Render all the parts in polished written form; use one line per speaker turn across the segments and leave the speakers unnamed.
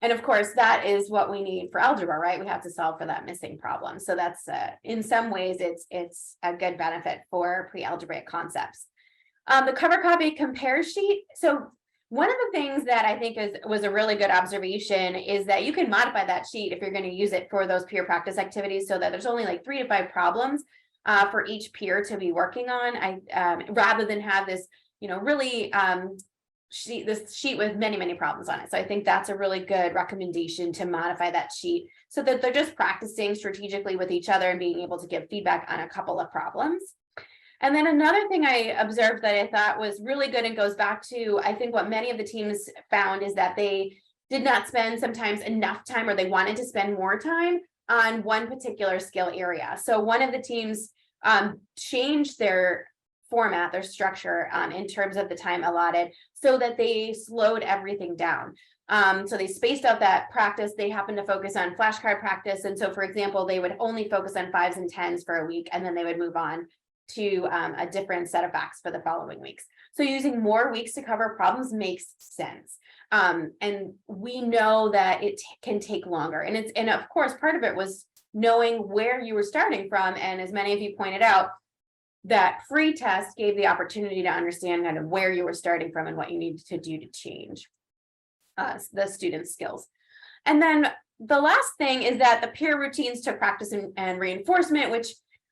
And of course, that is what we need for algebra, right? We have to solve for that missing problem. So that's in some ways, it's a good benefit for pre-algebraic concepts. The cover copy compare sheet. So one of the things that I think was a really good observation is that you can modify that sheet if you're going to use it for those peer practice activities, so that there's only like 3 to 5 problems for each peer to be working on. Rather than have this, really this sheet with many problems on it. So I think that's a really good recommendation to modify that sheet so that they're just practicing strategically with each other and being able to give feedback on a couple of problems. And then another thing I observed that I thought was really good and goes back to, I think what many of the teams found is that they did not spend sometimes enough time, or they wanted to spend more time on one particular skill area. So one of the teams changed their format, their structure in terms of the time allotted, so that they slowed everything down. So they spaced out that practice. They happened to focus on flashcard practice. And so, for example, they would only focus on 5s and 10s for a week, and then they would move on to a different set of facts for the following weeks. So using more weeks to cover problems makes sense. And we know that it can take longer. And of course, part of it was knowing where you were starting from. And as many of you pointed out, that free test gave the opportunity to understand kind of where you were starting from and what you needed to do to change the students' skills. And then the last thing is that the peer routines took practice and reinforcement, which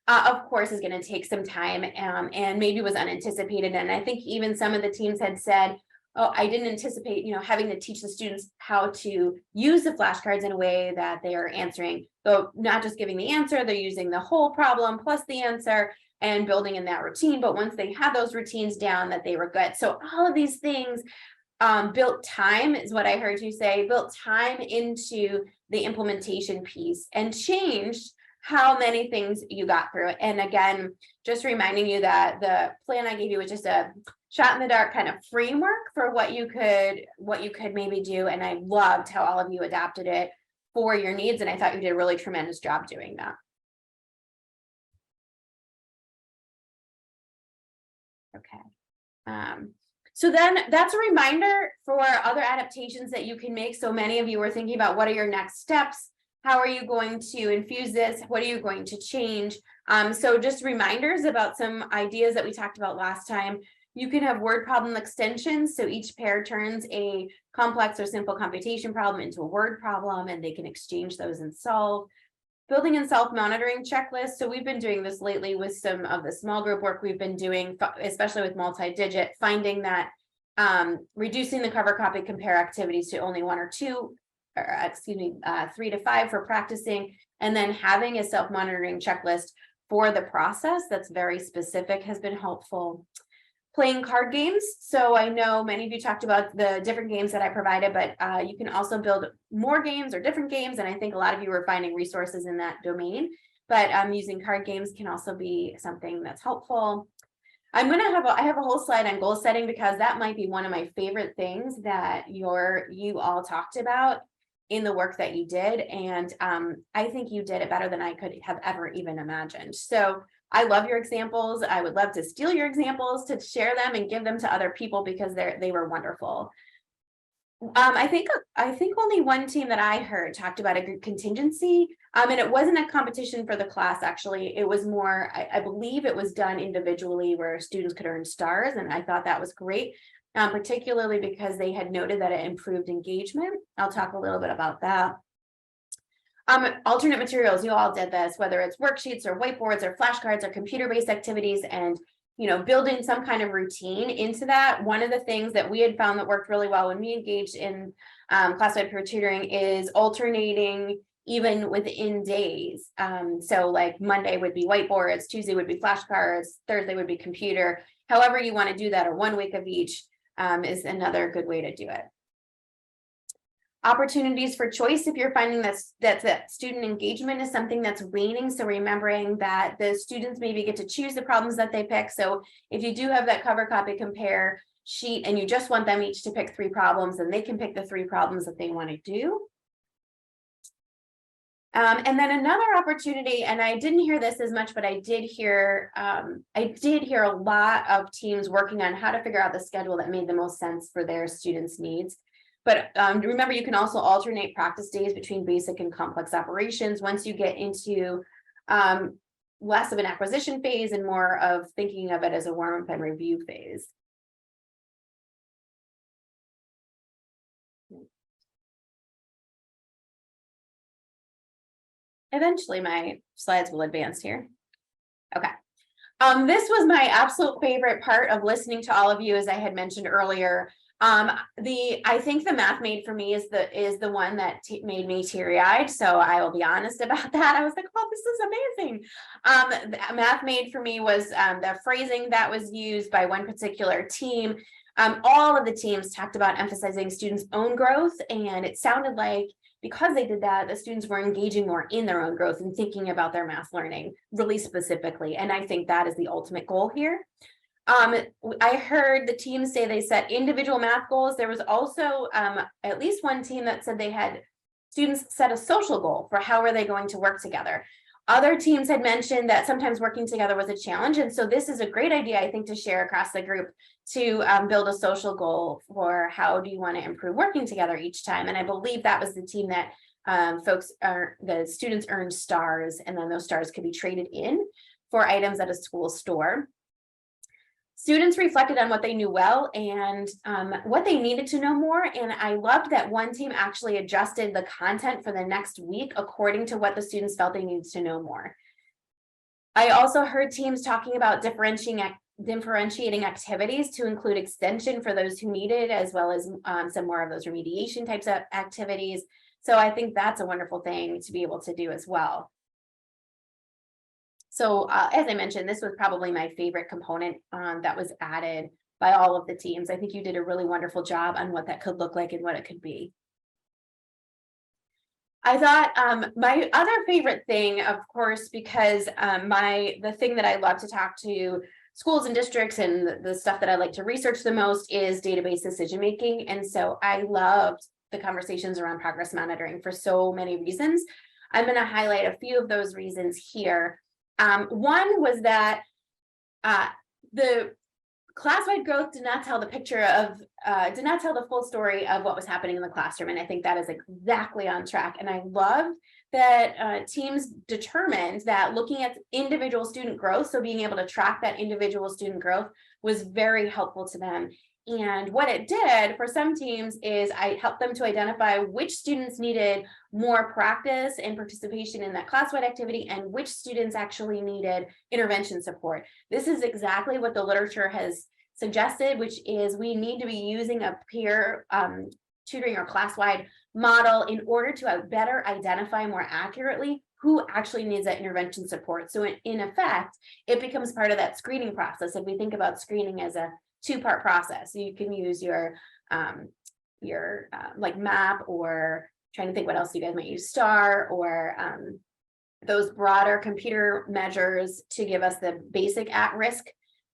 of course is going to take some time and maybe was unanticipated. And I think even some of the teams had said, oh, I didn't anticipate, having to teach the students how to use the flashcards in a way that they are answering. So not just giving the answer, they're using the whole problem plus the answer and building in that routine. But once they had those routines down, that they were good. So all of these things built time, is what I heard you say, built time into the implementation piece and changed how many things you got through it. And again, just reminding you that the plan I gave you was just a shot in the dark kind of framework for what you could maybe do. And I loved how all of you adapted it for your needs. And I thought you did a really tremendous job doing that. Okay. So then that's a reminder for other adaptations that you can make. So many of you were thinking about, what are your next steps? How are you going to infuse this? What are you going to change? So just reminders about some ideas that we talked about last time. You can have word problem extensions. So each pair turns a complex or simple computation problem into a word problem, and they can exchange those and solve. Building and self-monitoring checklists. So we've been doing this lately with some of the small group work we've been doing, especially with multi-digit, finding that reducing the cover copy compare activities to only 1 or 2, or 3 to 5 for practicing, and then having a self-monitoring checklist for the process that's very specific has been helpful. Playing card games. So I know many of you talked about the different games that I provided, but you can also build more games or different games. And I think a lot of you are finding resources in that domain, but using card games can also be something that's helpful. I have a whole slide on goal setting, because that might be one of my favorite things that you all talked about in the work that you did. And I think you did it better than I could have ever even imagined. So I love your examples. I would love to steal your examples, to share them and give them to other people, because they were wonderful. I think only one team that I heard talked about a group contingency, and it wasn't a competition for the class. Actually, it was more, I believe it was done individually, where students could earn stars, and I thought that was great, particularly because they had noted that it improved engagement. I'll talk a little bit about that. Alternate materials, you all did this, whether it's worksheets or whiteboards or flashcards or computer-based activities, and building some kind of routine into that. One of the things that we had found that worked really well when we engaged in classified peer tutoring is alternating even within days. So like Monday would be whiteboards, Tuesday would be flashcards, Thursday would be computer. However you want to do that, or 1 week of each is another good way to do it. Opportunities for choice. If you're finding that student engagement is something that's waning, so remembering that the students maybe get to choose the problems that they pick. So if you do have that cover copy compare sheet and you just want them each to pick 3 problems, and they can pick the 3 problems that they want to do. And then another opportunity, and I didn't hear this as much, but I did hear a lot of teams working on how to figure out the schedule that made the most sense for their students' needs. But remember, you can also alternate practice days between basic and complex operations once you get into less of an acquisition phase and more of thinking of it as a warm-up and review phase. Eventually my slides will advance here. Okay. This was my absolute favorite part of listening to all of you, as I had mentioned earlier. I think the math made for me is the one that made me teary-eyed. So I will be honest about that. I was like, oh, this is amazing. Math made for me was the phrasing that was used by one particular team. All of the teams talked about emphasizing students' own growth, and it sounded like because they did that, the students were engaging more in their own growth and thinking about their math learning really specifically. And I think that is the ultimate goal here. I heard the team say they set individual math goals. There was also at least one team that said they had students set a social goal for how are they going to work together. Other teams had mentioned that sometimes working together was a challenge. And so this is a great idea, I think, to share across the group to build a social goal for how do you want to improve working together each time. And I believe that was the team that the students earned stars, and then those stars could be traded in for items at a school store. Students reflected on what they knew well and what they needed to know more. And I loved that one team actually adjusted the content for the next week according to what the students felt they needed to know more. I also heard teams talking about differentiating activities to include extension for those who need it, as well as some more of those remediation types of activities. So I think that's a wonderful thing to be able to do as well. So as I mentioned, this was probably my favorite component that was added by all of the teams. I think you did a really wonderful job on what that could look like and what it could be. I thought my other favorite thing, of course, because the thing that I love to talk to schools and districts and the stuff that I like to research the most is database decision making. And so I loved the conversations around progress monitoring for so many reasons. I'm going to highlight a few of those reasons here. One was that the class-wide growth did not tell the full story of what was happening in the classroom. And I think that is exactly on track. And I loved that teams determined that looking at individual student growth, so being able to track that individual student growth, was very helpful to them. And what it did for some teams is I helped them to identify which students needed more practice and participation in that class-wide activity and which students actually needed intervention support. This is exactly what the literature has suggested, which is we need to be using a peer tutoring or class-wide model in order to better identify more accurately who actually needs that intervention support. So in effect, it becomes part of that screening process. If we think about screening as a two-part process, you can use your like map, or trying to think what else you guys might use, STAR, or those broader computer measures to give us the basic at-risk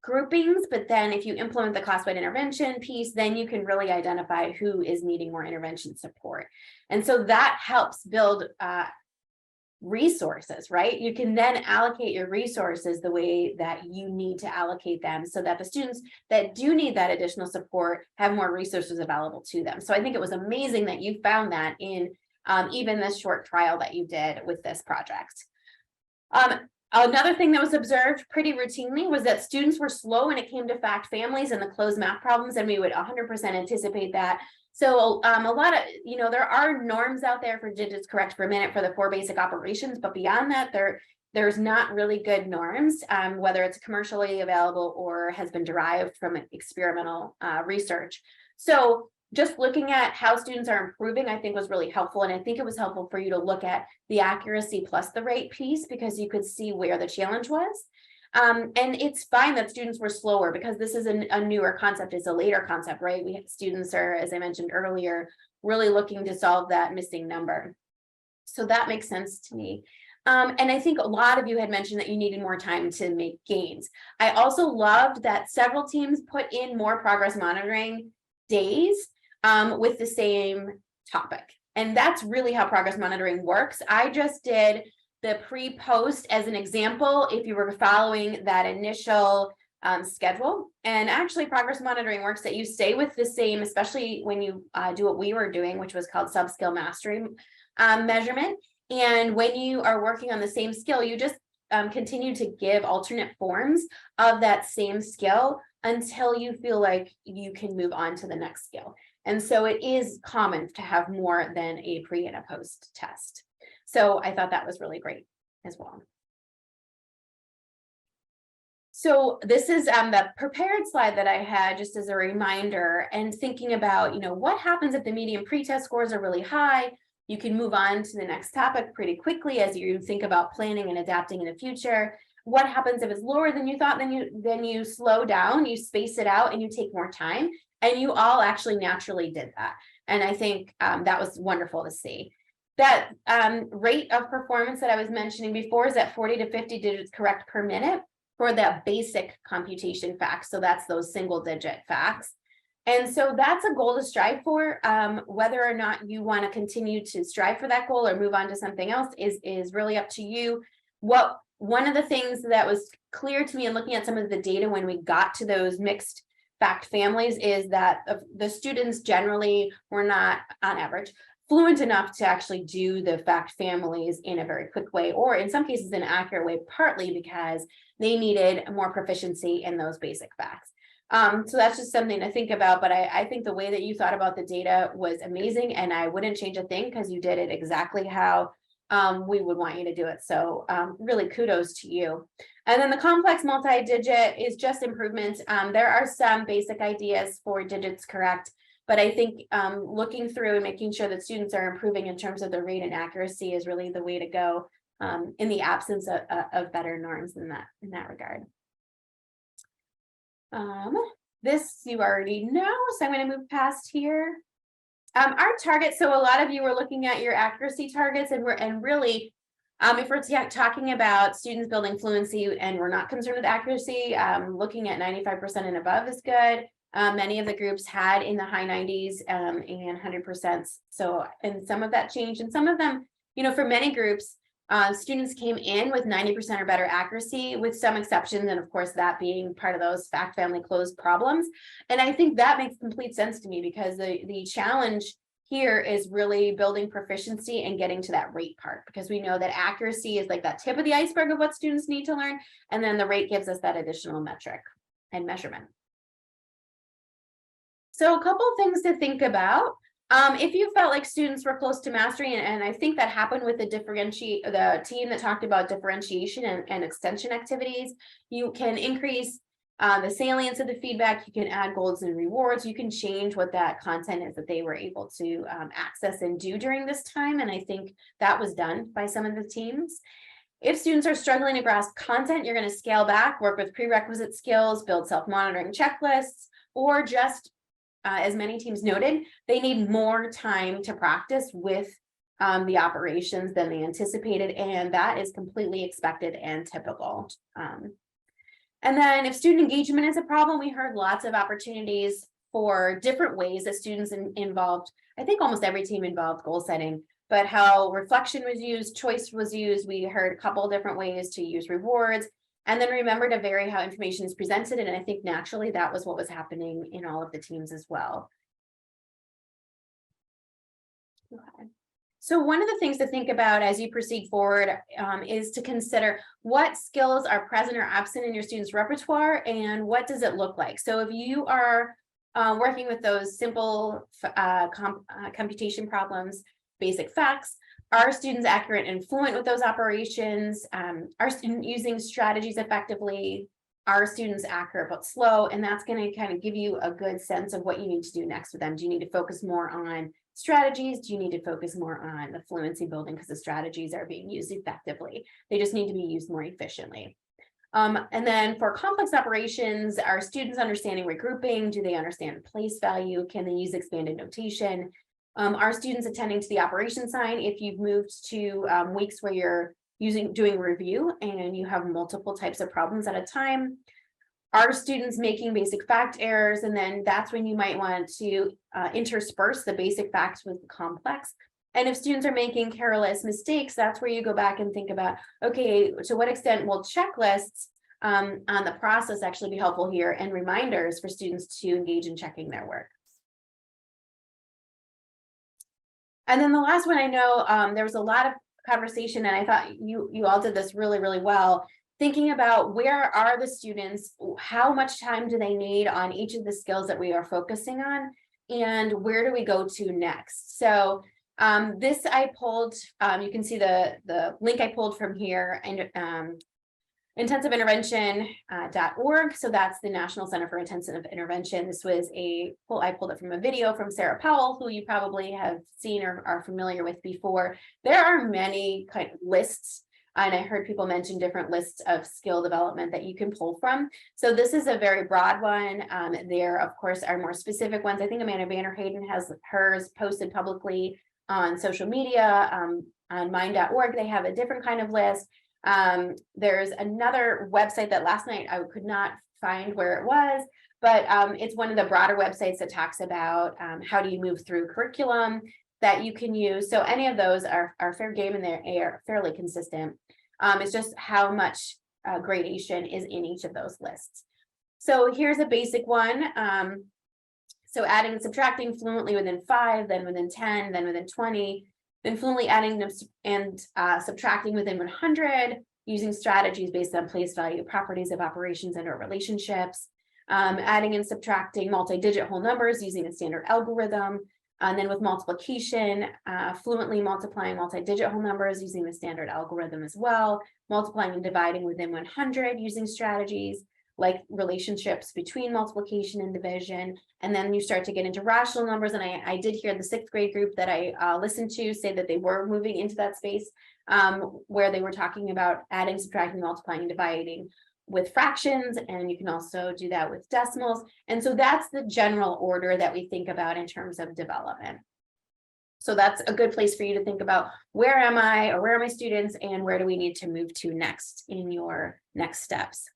groupings. But then if you implement the class-wide intervention piece, then you can really identify who is needing more intervention support. And so that helps build resources, right? You can then allocate your resources the way that you need to allocate them so that the students that do need that additional support have more resources available to them. So I think it was amazing that you found that in even this short trial that you did with this project. Another thing that was observed pretty routinely was that students were slow when it came to fact families and the closed math problems, and we would 100% anticipate that. So a lot of, there are norms out there for digits correct per minute for the 4 basic operations, but beyond that, there's not really good norms, whether it's commercially available or has been derived from experimental research. So just looking at how students are improving, I think was really helpful. And I think it was helpful for you to look at the accuracy plus the rate piece, because you could see where the challenge was. And it's fine that students were slower, because this is a newer concept. It's a later concept, right? Students are, as I mentioned earlier, really looking to solve that missing number. So that makes sense to me. And I think a lot of you had mentioned that you needed more time to make gains. I also loved that several teams put in more progress monitoring days with the same topic. And that's really how progress monitoring works. I just did the pre-post as an example. If you were following that initial schedule. And actually progress monitoring works that you stay with the same, especially when you do what we were doing, which was called sub-skill mastery measurement. And when you are working on the same skill, you just continue to give alternate forms of that same skill until you feel like you can move on to the next skill. And so it is common to have more than a pre and a post test. So I thought that was really great as well. So this is the prepared slide that I had just as a reminder, and thinking about, what happens if the median pretest scores are really high. You can move on to the next topic pretty quickly as you think about planning and adapting in the future. What happens if it's lower than you thought? Then you slow down, you space it out, and you take more time. And you all actually naturally did that. And I think that was wonderful to see. That rate of performance that I was mentioning before is at 40 to 50 digits correct per minute for that basic computation facts. So that's those single digit facts. And so that's a goal to strive for. Whether or not you want to continue to strive for that goal or move on to something else is really up to you. One of the things that was clear to me in looking at some of the data when we got to those mixed fact families is that the students generally were not, on average, fluent enough to actually do the fact families in a very quick way, or in some cases in an accurate way, partly because they needed more proficiency in those basic facts. So that's just something to think about, but I think the way that you thought about the data was amazing, and I wouldn't change a thing because you did it exactly how we would want you to do it. So really kudos to you. And then the complex multi-digit is just improvement. There are some basic ideas for digits correct, but I think looking through and making sure that students are improving in terms of the rate and accuracy is really the way to go in the absence of better norms in that regard. This you already know, so I'm going to move past here. Our targets, so a lot of you were looking at your accuracy targets, and really, if we're talking about students building fluency and we're not concerned with accuracy, looking at 95% and above is good. Many of the groups had in the high 90s and 100%. So, and some of that changed, and some of them, for many groups, students came in with 90% or better accuracy, with some exceptions, and of course that being part of those fact family closed problems. And I think that makes complete sense to me, because the challenge here is really building proficiency and getting to that rate part, because we know that accuracy is like that tip of the iceberg of what students need to learn, and then the rate gives us that additional metric and measurement. So a couple of things to think about. If you felt like students were close to mastery, and I think that happened with the team that talked about differentiation and extension activities, you can increase the salience of the feedback, you can add goals and rewards, you can change what that content is that they were able to access and do during this time. And I think that was done by some of the teams. If students are struggling to grasp content, you're going to scale back, work with prerequisite skills, build self-monitoring checklists, or just as many teams noted, they need more time to practice with the operations than they anticipated, and that is completely expected and typical. And then if student engagement is a problem, we heard lots of opportunities for different ways that students involved. I think almost every team involved goal setting, but how reflection was used, choice was used. We heard a couple of different ways to use rewards. And then remember to vary how information is presented. And I think naturally that was what was happening in all of the teams as well. Okay. So one of the things to think about as you proceed forward is to consider what skills are present or absent in your students' repertoire, and what does it look like. So if you are working with those simple computation problems, basic facts, are students accurate and fluent with those operations? Are students using strategies effectively? Are students accurate but slow? And that's going to kind of give you a good sense of what you need to do next with them. Do you need to focus more on strategies? Do you need to focus more on the fluency building because the strategies are being used effectively? They just need to be used more efficiently. And then for complex operations, are students understanding regrouping? Do they understand place value? Can they use expanded notation? Are students attending to the operation sign? If you've moved to weeks where you're doing review and you have multiple types of problems at a time, are students making basic fact errors? And then that's when you might want to intersperse the basic facts with the complex. And if students are making careless mistakes, that's where you go back and think about, okay, to what extent will checklists on the process actually be helpful here, and reminders for students to engage in checking their work. And then the last one, I know there was a lot of conversation, and I thought you all did this really, really well, thinking about where are the students, how much time do they need on each of the skills that we are focusing on, and where do we go to next? So this I pulled, you can see the link I pulled from here, and intensiveintervention.org. So that's the National Center for Intensive Intervention. This was I pulled it from a video from Sarah Powell, who you probably have seen or are familiar with before. There are many kind of lists, and I heard people mention different lists of skill development that you can pull from. So this is a very broad one. There, of course, are more specific ones. I think Amanda Vanderhayden has hers posted publicly on social media. On mind.org, they have a different kind of list. There's another website that last night I could not find where it was, but it's one of the broader websites that talks about how do you move through curriculum that you can use. So any of those are fair game, and they are fairly consistent. It's just how much gradation is in each of those lists. So here's a basic one. So adding and subtracting fluently within 5, then within 10, then within 20. Then fluently adding and subtracting within 100, using strategies based on place value, properties of operations and or relationships, adding and subtracting multi-digit whole numbers using a standard algorithm, and then with multiplication, fluently multiplying multi-digit whole numbers using the standard algorithm as well, multiplying and dividing within 100 using strategies like relationships between multiplication and division. And then you start to get into rational numbers. And I did hear the 6th grade group that I listened to say that they were moving into that space where they were talking about adding, subtracting, multiplying, and dividing with fractions. And you can also do that with decimals. And so that's the general order that we think about in terms of development. So that's a good place for you to think about, where am I, or where are my students, and where do we need to move to next in your next steps.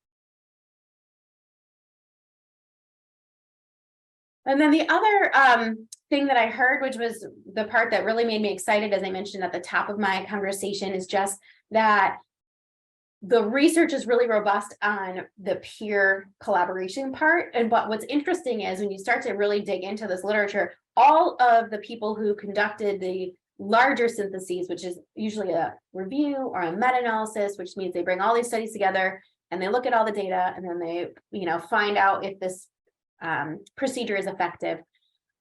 And then the other thing that I heard, which was the part that really made me excited, as I mentioned at the top of my conversation, is just that the research is really robust on the peer collaboration part. And what's interesting is when you start to really dig into this literature, all of the people who conducted the larger syntheses, which is usually a review or a meta-analysis, which means they bring all these studies together and they look at all the data, and then they, find out if this procedure is effective.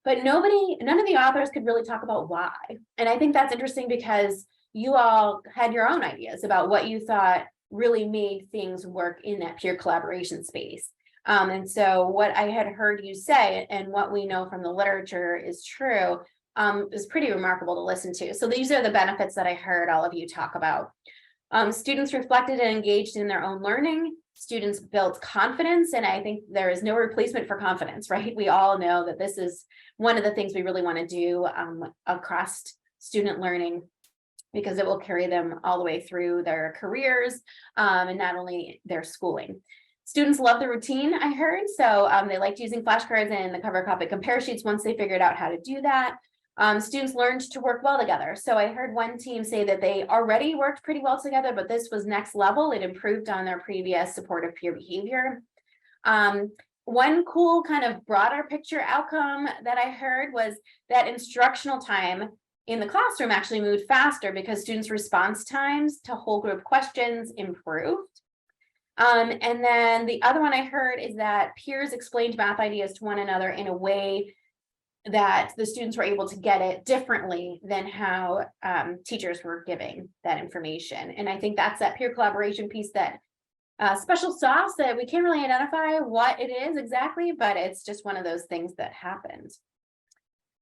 But none of the authors could really talk about why. And I think that's interesting because you all had your own ideas about what you thought really made things work in that peer collaboration space. And so what I had heard you say, and what we know from the literature is true, is pretty remarkable to listen to. So these are the benefits that I heard all of you talk about. Students reflected and engaged in their own learning. Students built confidence, and I think there is no replacement for confidence, right? We all know that this is one of the things we really want to do across student learning, because it will carry them all the way through their careers and not only their schooling. Students love the routine, I heard, so they liked using flashcards and the cover copy compare sheets once they figured out how to do that. Students learned to work well together. So I heard one team say that they already worked pretty well together, but this was next level. It improved on their previous supportive peer behavior. One cool kind of broader picture outcome that I heard was that instructional time in the classroom actually moved faster because students' response times to whole group questions improved. And then the other one I heard is that peers explained math ideas to one another in a way that the students were able to get it differently than how teachers were giving that information. And I think that's that peer collaboration piece, that special sauce that we can't really identify what it is exactly, but it's just one of those things that happened.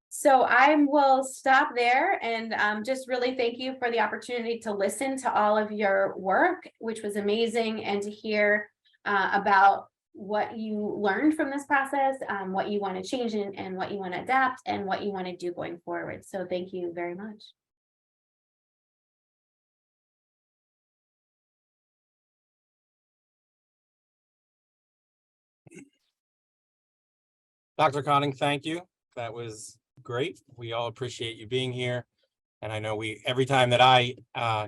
So I will stop there and just really thank you for the opportunity to listen to all of your work, which was amazing, and to hear about what you learned from this process, what you want to change and what you want to adapt, and what you want to do going forward. So thank you very much.
Dr. Conning, thank you. That was great. We all appreciate you being here. And I know every time that I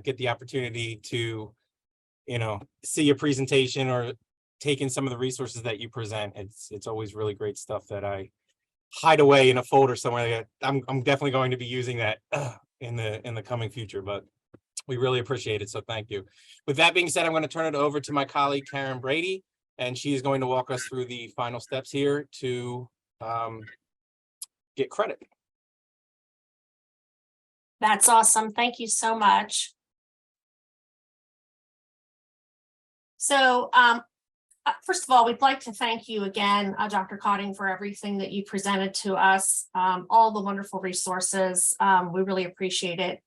get the opportunity to, see a presentation or taken some of the resources that you present. It's always really great stuff that I hide away in a folder somewhere. I'm definitely going to be using that in the coming future, but we really appreciate it. So thank you. With that being said, I'm going to turn it over to my colleague, Karen Brady, and she is going to walk us through the final steps here to get credit.
That's awesome. Thank you so much. So first of all, we'd like to thank you again, Dr. Cotting, for everything that you presented to us, all the wonderful resources. We really appreciate it.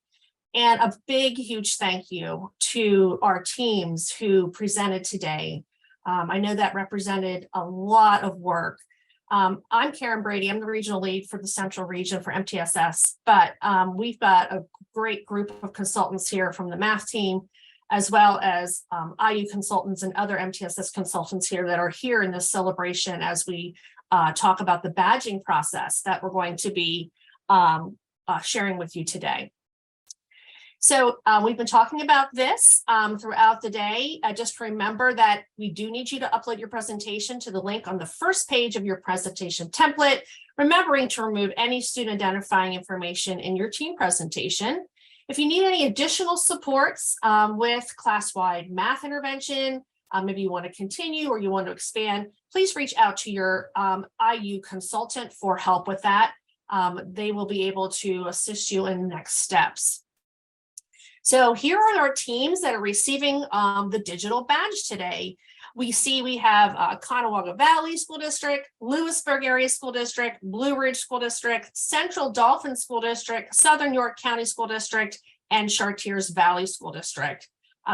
And a big, huge thank you to our teams who presented today. I know that represented a lot of work. I'm Karen Brady. I'm the regional lead for the Central Region for MTSS, but we've got a great group of consultants here from the math team, as well as IU consultants and other MTSS consultants here that are here in this celebration as we talk about the badging process that we're going to be sharing with you today. So we've been talking about this throughout the day. Just remember that we do need you to upload your presentation to the link on the first page of your presentation template, remembering to remove any student identifying information in your team presentation. If you need any additional supports with Classwide Math Intervention, maybe you want to continue or you want to expand, please reach out to your IU consultant for help with that. They will be able to assist you in the next steps. So here are our teams that are receiving the digital badge today. We see we have Conewaga Valley School District, Lewisburg Area School District, Blue Ridge School District, Central Dauphin School District, Southern York County School District, and Chartiers Valley School District.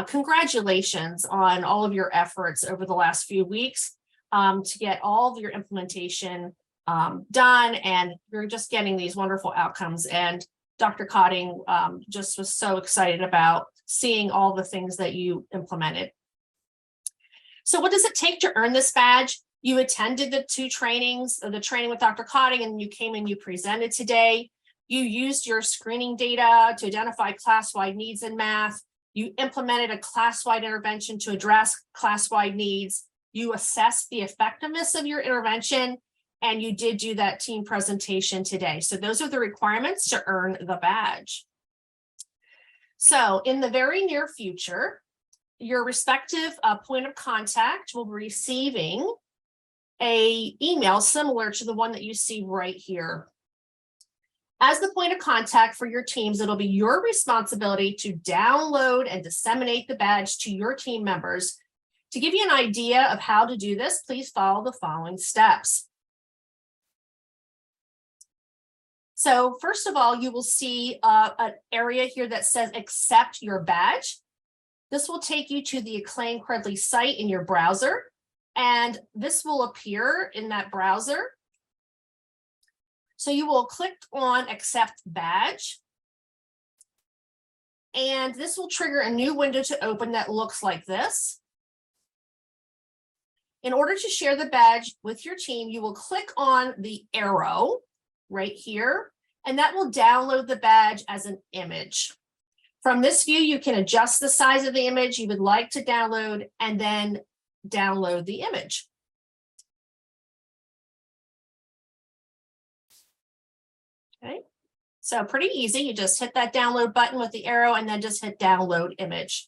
Congratulations on all of your efforts over the last few weeks to get all of your implementation done, and you're just getting these wonderful outcomes. And Dr. Cotting just was so excited about seeing all the things that you implemented. So what does it take to earn this badge? You attended the two trainings, the training with Dr. Cotting, and you came and you presented today. You used your screening data to identify class-wide needs in math. You implemented a class-wide intervention to address class-wide needs. You assessed the effectiveness of your intervention, and you did do that team presentation today. So those are the requirements to earn the badge. So in the very near future, your respective point of contact will be receiving an email similar to the one that you see right here. As the point of contact for your teams, it'll be your responsibility to download and disseminate the badge to your team members. To give you an idea of how to do this, please follow the following steps. So first of all, you will see an area here that says accept your badge. This will take you to the Acclaim Credly site in your browser, and this will appear in that browser. So you will click on accept badge, and this will trigger a new window to open that looks like this. In order to share the badge with your team, you will click on the arrow right here, and that will download the badge as an image. From this view, you can adjust the size of the image you would like to download and then download the image. Okay, so pretty easy. You just hit that download button with the arrow and then just hit download image.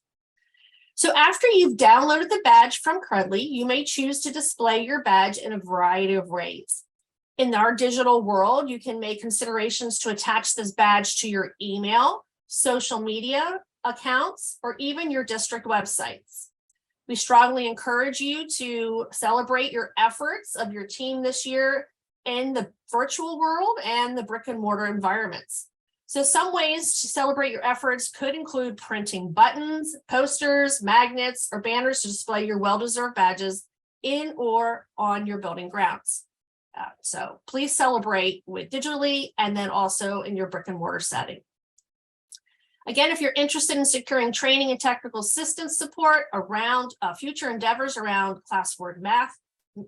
So after you've downloaded the badge from Credly, you may choose to display your badge in a variety of ways. In our digital world, you can make considerations to attach this badge to your email, social media accounts, or even your district websites. We strongly encourage you to celebrate your efforts of your team this year in the virtual world and the brick and mortar environments. So some ways to celebrate your efforts could include printing buttons, posters, magnets, or banners to display your well-deserved badges in or on your building grounds. So please celebrate with digitally and then also in your brick and mortar setting. Again, if you're interested in securing training and technical assistance support around future endeavors around Classwide Math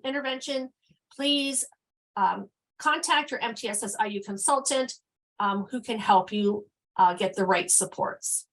Intervention, please contact your MTSS IU consultant who can help you get the right supports.